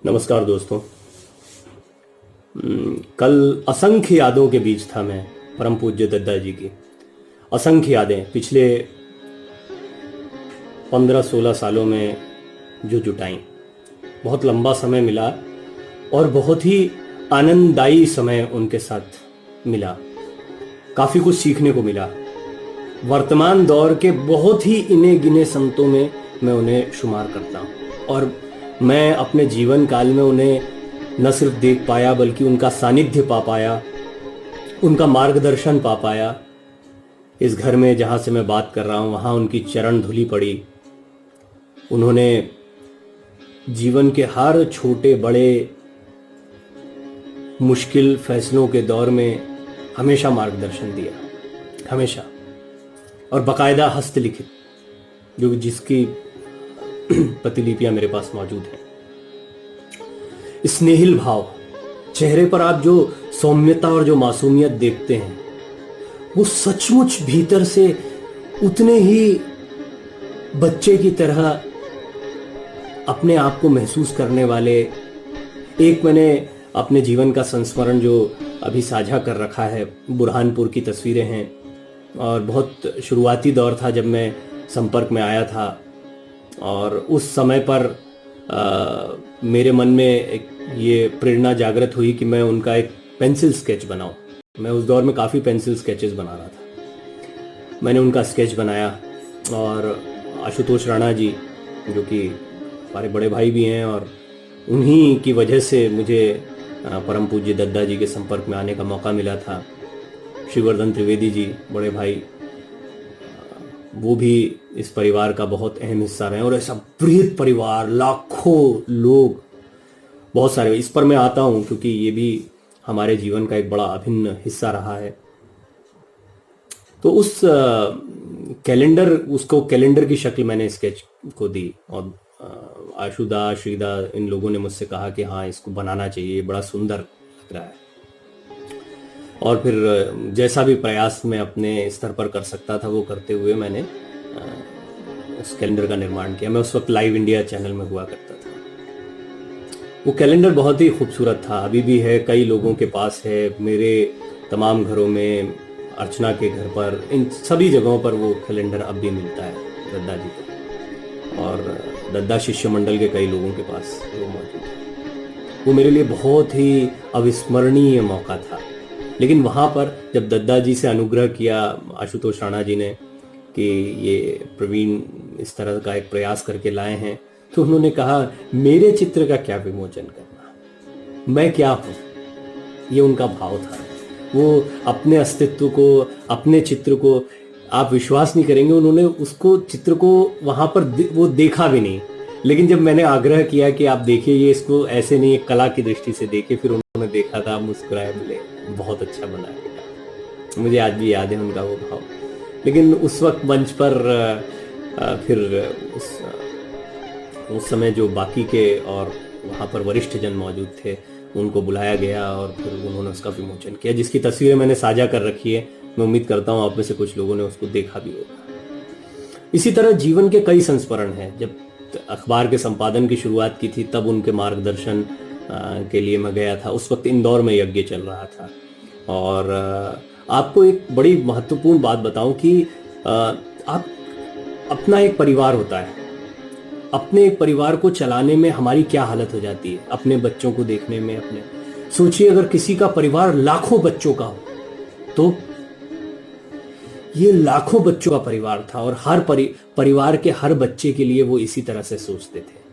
नमस्कार दोस्तों। कल असंख्य यादों के बीच था मैं परम पूज्य दद्दा जी की। असंख्य यादें पिछले 15-16 सालों में जो जुटाई, बहुत लंबा समय मिला और बहुत ही आनंददायी समय उनके साथ मिला। काफ़ी कुछ सीखने को मिला। वर्तमान दौर के बहुत ही इने गिने संतों में मैं उन्हें शुमार करता हूँ और मैं अपने जीवन काल में उन्हें न सिर्फ देख पाया बल्कि उनका सानिध्य पा पाया, उनका मार्गदर्शन पा पाया। इस घर में जहाँ से मैं बात कर रहा हूँ वहाँ उनकी चरण धूलि पड़ी। उन्होंने जीवन के हर छोटे बड़े मुश्किल फैसलों के दौर में हमेशा मार्गदर्शन दिया, हमेशा, और बाकायदा हस्तलिखित, जो जिसकी प्रतिलिपियां मेरे पास मौजूद हैं। स्नेहिल भाव, चेहरे पर आप जो सौम्यता और जो मासूमियत देखते हैं वो सचमुच भीतर से उतने ही बच्चे की तरह अपने आप को महसूस करने वाले। एक मैंने अपने जीवन का संस्मरण जो अभी साझा कर रखा है, बुरहानपुर की तस्वीरें हैं और बहुत शुरुआती दौर था जब मैं संपर्क में आया था और उस समय पर मेरे मन में एक ये प्रेरणा जागृत हुई कि मैं उनका एक पेंसिल स्केच बनाऊं। मैं उस दौर में काफ़ी पेंसिल स्केचेस बना रहा था। मैंने उनका स्केच बनाया और आशुतोष राणा जी, जो कि हमारे बड़े भाई भी हैं, और उन्हीं की वजह से मुझे परम पूज्य दद्दा जी के संपर्क में आने का मौका मिला था। श्रीवर्धन त्रिवेदी जी, बड़े भाई, वो भी इस परिवार का बहुत अहम हिस्सा रहे और ऐसा बृहद परिवार, लाखों लोग, बहुत सारे। इस पर मैं आता हूँ क्योंकि ये भी हमारे जीवन का एक बड़ा अभिन्न हिस्सा रहा है। तो उस कैलेंडर, उसको कैलेंडर की शक्ल मैंने स्केच को दी और आशुदा, श्रीदा, इन लोगों ने मुझसे कहा कि हाँ, इसको बनाना चाहिए, बड़ा सुंदर लग रहा है। और फिर जैसा भी प्रयास मैं अपने स्तर पर कर सकता था वो करते हुए मैंने उस कैलेंडर का निर्माण किया। मैं उस वक्त लाइव इंडिया चैनल में हुआ करता था। वो कैलेंडर बहुत ही खूबसूरत था, अभी भी है, कई लोगों के पास है, मेरे तमाम घरों में, अर्चना के घर पर, इन सभी जगहों पर वो कैलेंडर अब भी मिलता है दद्दा जी का, और दद्दा शिष्य मंडल के कई लोगों के पास वो मौजूद है। वो मेरे लिए बहुत ही अविस्मरणीय मौका था। लेकिन वहाँ पर जब दद्दा जी से अनुग्रह किया आशुतोष राणा जी ने कि ये प्रवीण इस तरह का एक प्रयास करके लाए हैं, तो उन्होंने कहा मेरे चित्र का क्या विमोचन करना, मैं क्या हूँ, ये उनका भाव था। वो अपने अस्तित्व को, अपने चित्र को, आप विश्वास नहीं करेंगे, उन्होंने उसको, चित्र को वहाँ पर वो देखा भी नहीं। लेकिन जब मैंने आग्रह किया कि आप देखिए, ये इसको ऐसे नहीं, एक कला की दृष्टि से देखिए, फिर उन्होंने देखा था, मुस्कुराए, बोले बहुत अच्छा बना है। मुझे आज भी याद है उनका वो भाव। लेकिन उस वक्त मंच पर फिर उस समय जो बाकी के और वहाँ पर वरिष्ठ जन मौजूद थे उनको बुलाया गया और फिर उन्होंने उसका विमोचन किया, जिसकी तस्वीरें मैंने साझा कर रखी है। मैं उम्मीद करता हूँ आप में से कुछ लोगों ने उसको देखा भी होगा। इसी तरह जीवन के कई संस्मरण हैं। जब अखबार के संपादन की शुरुआत की थी तब उनके मार्गदर्शन के लिए मैं गया था। उस वक्त इंदौर में यज्ञ चल रहा था। और आपको एक बड़ी महत्वपूर्ण बात बताऊं कि आप, अपना एक परिवार होता है, अपने एक परिवार को चलाने में हमारी क्या हालत हो जाती है, अपने बच्चों को देखने में। अपने सोचिए, अगर किसी का परिवार लाखों बच्चों का हो, तो ये लाखों बच्चों का परिवार था और हर परिवार के हर बच्चे के लिए वो इसी तरह से सोचते थे,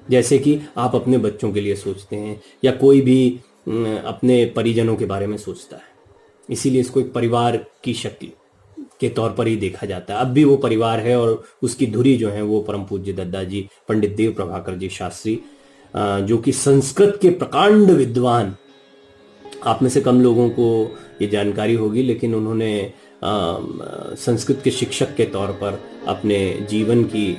जैसे कि आप अपने बच्चों के लिए सोचते हैं या कोई भी अपने परिजनों के बारे में सोचता है। इसीलिए इसको एक परिवार की शक्ल के तौर पर ही देखा जाता है। अब भी वो परिवार है और उसकी धुरी जो है वो परम पूज्य दद्दा जी, पंडित देव प्रभाकर जी शास्त्री, जो कि संस्कृत के प्रकांड विद्वान, आप में से कम लोगों को ये जानकारी होगी, लेकिन उन्होंने संस्कृत के शिक्षक के तौर पर अपने जीवन की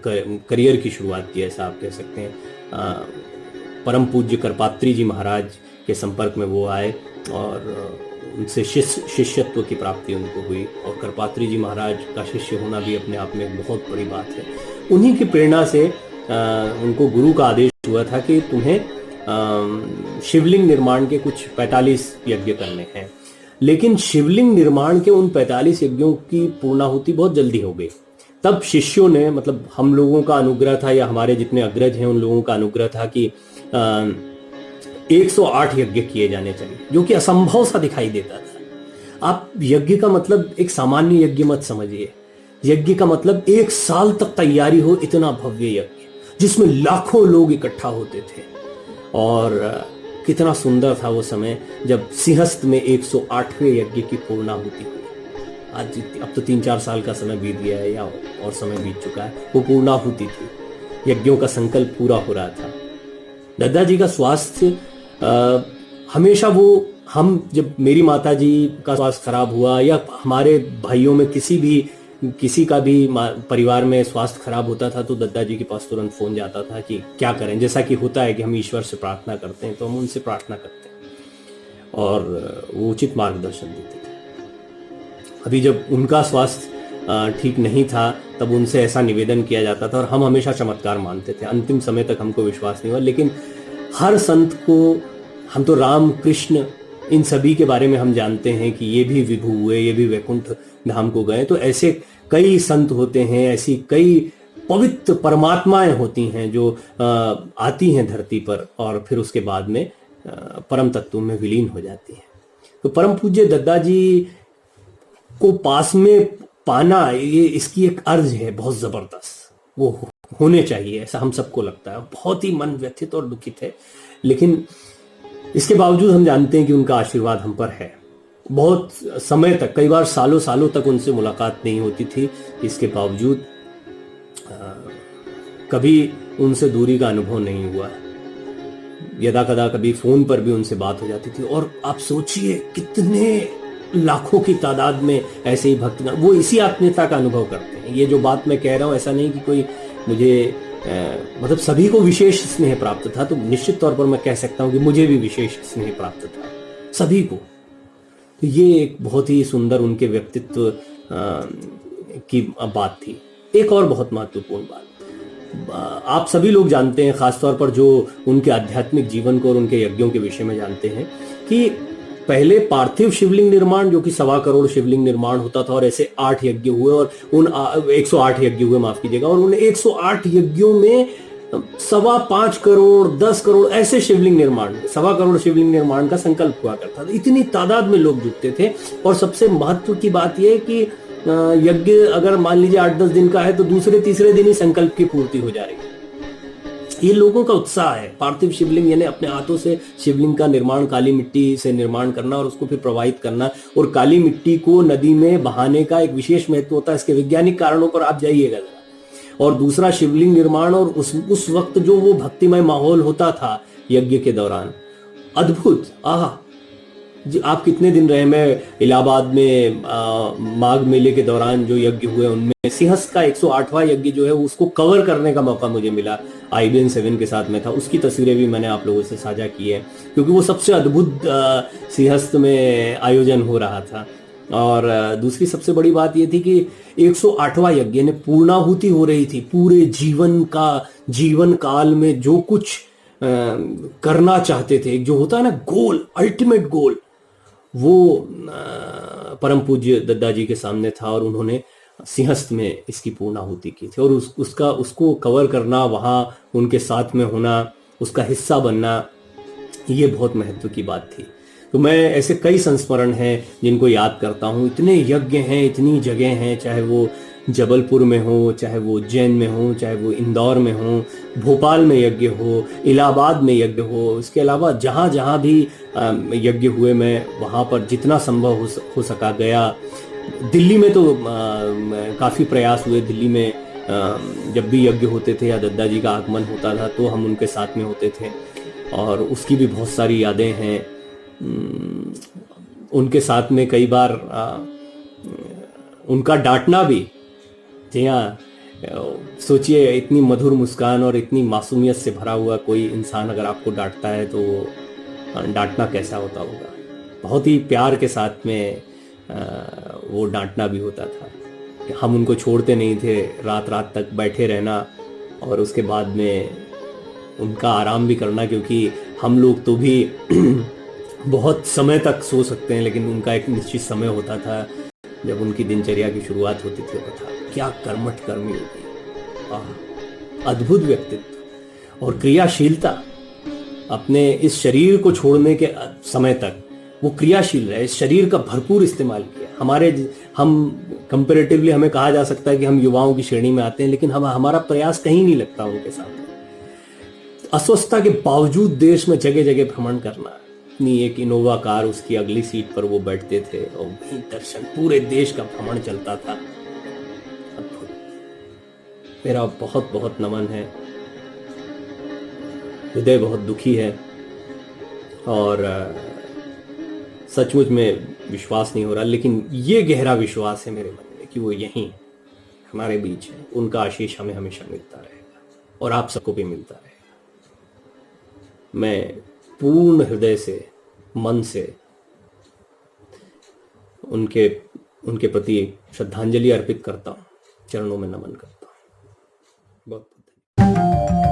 करियर की शुरुआत की, ऐसा आप कह सकते हैं। परम पूज्य करपात्री जी महाराज के संपर्क में वो आए और उनसे शिष्यत्व की प्राप्ति उनको हुई, और करपात्री जी महाराज का शिष्य होना भी अपने आप में एक बहुत बड़ी बात है। उन्हीं की प्रेरणा से उनको गुरु का आदेश हुआ था कि तुम्हें शिवलिंग निर्माण के कुछ 45 यज्ञ करने हैं। लेकिन शिवलिंग निर्माण के उन 45 यज्ञों की पूर्णाहुति बहुत जल्दी हो गई। तब शिष्यों ने, मतलब हम लोगों का अनुग्रह था या हमारे जितने अग्रज हैं उन लोगों का अनुग्रह था कि 108 यज्ञ किए जाने चाहिए, जो कि असंभव सा दिखाई देता था। आप यज्ञ का मतलब एक सामान्य यज्ञ मत समझिए। यज्ञ का मतलब 1 साल तक तैयारी हो, इतना भव्य यज्ञ जिसमें लाखों लोग इकट्ठा होते थे। और कितना सुंदर था वो समय जब सिंहस्थ में 108वें यज्ञ की पूर्णाहुति हुई। आज अब तो 3-4 साल का समय बीत गया है या और समय बीत चुका है। वो पूर्णाहुति थी, यज्ञों का संकल्प पूरा हो रहा था। दादाजी का स्वास्थ्य हमेशा वो, हम जब मेरी माताजी का स्वास्थ्य खराब हुआ या हमारे भाइयों में किसी का भी परिवार में स्वास्थ्य खराब होता था तो दादाजी के पास तुरंत फोन जाता था कि क्या करें। जैसा कि होता है कि हम ईश्वर से प्रार्थना करते हैं तो हम उनसे प्रार्थना करते हैं और वो उचित मार्गदर्शन देते थे। अभी जब उनका स्वास्थ्य ठीक नहीं था तब उनसे ऐसा निवेदन किया जाता था और हम हमेशा चमत्कार मानते थे। अंतिम समय तक हमको विश्वास नहीं हुआ, लेकिन हर संत को, हम तो राम कृष्ण इन सभी के बारे में हम जानते हैं कि ये भी विभु हुए, ये भी वैकुंठ धाम को गए। तो ऐसे कई संत होते हैं, ऐसी कई पवित्र परमात्माएं होती हैं जो आती हैं धरती पर और फिर उसके बाद में परम तत्व में विलीन हो जाती हैं। तो परम पूज्य दादाजी को पास में पाना, ये इसकी एक अर्ज है बहुत जबरदस्त। वो होने चाहिए, ऐसा हम सबको लगता है। बहुत ही मन व्यथित और दुखित है, लेकिन इसके बावजूद हम जानते हैं कि उनका आशीर्वाद हम पर है। बहुत समय तक, कई बार सालों सालों तक उनसे मुलाकात नहीं होती थी, इसके बावजूद कभी उनसे दूरी का अनुभव नहीं हुआ। यदा कदा कभी फोन पर भी उनसे बात हो जाती थी। और आप सोचिए कितने लाखों की तादाद में ऐसे ही भक्तगण वो इसी आत्मीयता का अनुभव करते हैं। ये जो बात मैं कह रहा हूँ, ऐसा नहीं कि कोई मुझे मतलब सभी को विशेष स्नेह प्राप्त था, तो निश्चित तौर पर मैं कह सकता हूँ कि मुझे भी विशेष स्नेह प्राप्त था, सभी को। तो ये एक बहुत ही सुंदर उनके व्यक्तित्व की बात थी। एक और बहुत महत्वपूर्ण बात, आप सभी लोग जानते हैं, खासतौर पर जो उनके आध्यात्मिक जीवन को और उनके यज्ञों के विषय में जानते हैं, कि पहले पार्थिव शिवलिंग निर्माण, जो कि 1.25 करोड़ शिवलिंग निर्माण होता था, और ऐसे 8 यज्ञ हुए और उन 108 यज्ञ हुए, माफ कीजिएगा, और उन 108 यज्ञों में 5.25 करोड़ 10 करोड़ ऐसे शिवलिंग निर्माण, 1.25 करोड़ शिवलिंग निर्माण का संकल्प हुआ करता था। इतनी तादाद में लोग जुटते थे। और सबसे महत्व की बात यह है कि यज्ञ अगर मान लीजिए 8-10 दिन का है तो दूसरे तीसरे दिन ही संकल्प की पूर्ति हो जा रही है। ये लोगों का उत्साह है। पार्थिव शिवलिंग यानी अपने हाथों से शिवलिंग का निर्माण, काली मिट्टी से निर्माण करना और उसको फिर प्रवाहित करना। और काली मिट्टी को नदी में बहाने का एक विशेष महत्व होता है। इसके वैज्ञानिक कारणों पर आप जाइएगा जरा। और दूसरा शिवलिंग निर्माण, और उस वक्त जो वो भक्तिमय माहौल होता था यज्ञ के दौरान, अद्भुत। आप कितने दिन रहे? मैं इलाहाबाद में माघ मेले के दौरान जो यज्ञ हुए उनमें सिंहस्थ का 108वां यज्ञ जो है उसको कवर करने का मौका मुझे मिला। IBN 7 के साथ में था, उसकी तस्वीरें भी मैंने आप लोगों से साझा की है, क्योंकि वो सबसे अद्भुत सिंहस्थ में आयोजन हो रहा था। और दूसरी सबसे बड़ी बात ये थी कि 108वां यज्ञ ने पूर्णाहुति हो रही थी। पूरे जीवन काल में जो कुछ करना चाहते थे, जो होता है ना गोल, अल्टीमेट गोल, वो परम पूज्य दादाजी के सामने था और उन्होंने सिंहस्थ में इसकी पूर्णाहुति की थी। और उसको कवर करना, वहाँ उनके साथ में होना, उसका हिस्सा बनना, ये बहुत महत्व की बात थी। तो मैं ऐसे कई संस्मरण हैं जिनको याद करता हूँ। इतने यज्ञ हैं, इतनी जगह हैं, चाहे वो जबलपुर में हो, चाहे वो उज्जैन में हो, चाहे वो इंदौर में हो, भोपाल में यज्ञ हो, इलाहाबाद में यज्ञ हो। इसके अलावा जहाँ जहाँ भी यज्ञ हुए, मैं वहाँ पर जितना संभव हो सका गया। दिल्ली में तो काफ़ी प्रयास हुए। दिल्ली में जब भी यज्ञ होते थे या दादाजी का आगमन होता था तो हम उनके साथ में होते थे, और उसकी भी बहुत सारी यादें हैं। उनके साथ में कई बार उनका डांटना भी। जी हाँ, सोचिए इतनी मधुर मुस्कान और इतनी मासूमियत से भरा हुआ कोई इंसान अगर आपको डांटता है तो डांटना कैसा होता होगा। बहुत ही प्यार के साथ में वो डांटना भी होता था। हम उनको छोड़ते नहीं थे, रात रात तक बैठे रहना और उसके बाद में उनका आराम भी करना, क्योंकि हम लोग तो भी बहुत समय तक सो सकते हैं, लेकिन उनका एक निश्चित समय होता था जब उनकी दिनचर्या की शुरुआत होती थी। वो था क्या कर्मठ कर्मी होगी। अद्भुत व्यक्तित्व और क्रियाशीलता। अपने इस शरीर को छोड़ने के समय तक वो क्रियाशील रहे, इस शरीर का भरपूर इस्तेमाल किया। हम कंपैरेटिवली हमें कहा जा सकता है कि हम युवाओं की श्रेणी में आते हैं, लेकिन हमारा प्रयास कहीं नहीं लगता उनके साथ। अस्वस्थता के बावजूद देश में जगह जगह भ्रमण करना, अपनी एक इनोवा कार, उसकी अगली सीट पर वो बैठते थे और वहीं दर्शन, पूरे देश का भ्रमण चलता था। अद्भुत। मेरा बहुत बहुत नमन है। हृदय बहुत दुखी है और सचमुच में विश्वास नहीं हो रहा, लेकिन ये गहरा विश्वास है मेरे मन में कि वो यहीं हमारे बीच है। उनका आशीष हमें हमेशा मिलता रहेगा और आप सबको भी मिलता रहेगा। मैं पूर्ण हृदय से, मन से उनके उनके प्रति श्रद्धांजलि अर्पित करता हूँ, चरणों में नमन करता हूँ। बहुत बहुत धन्यवाद।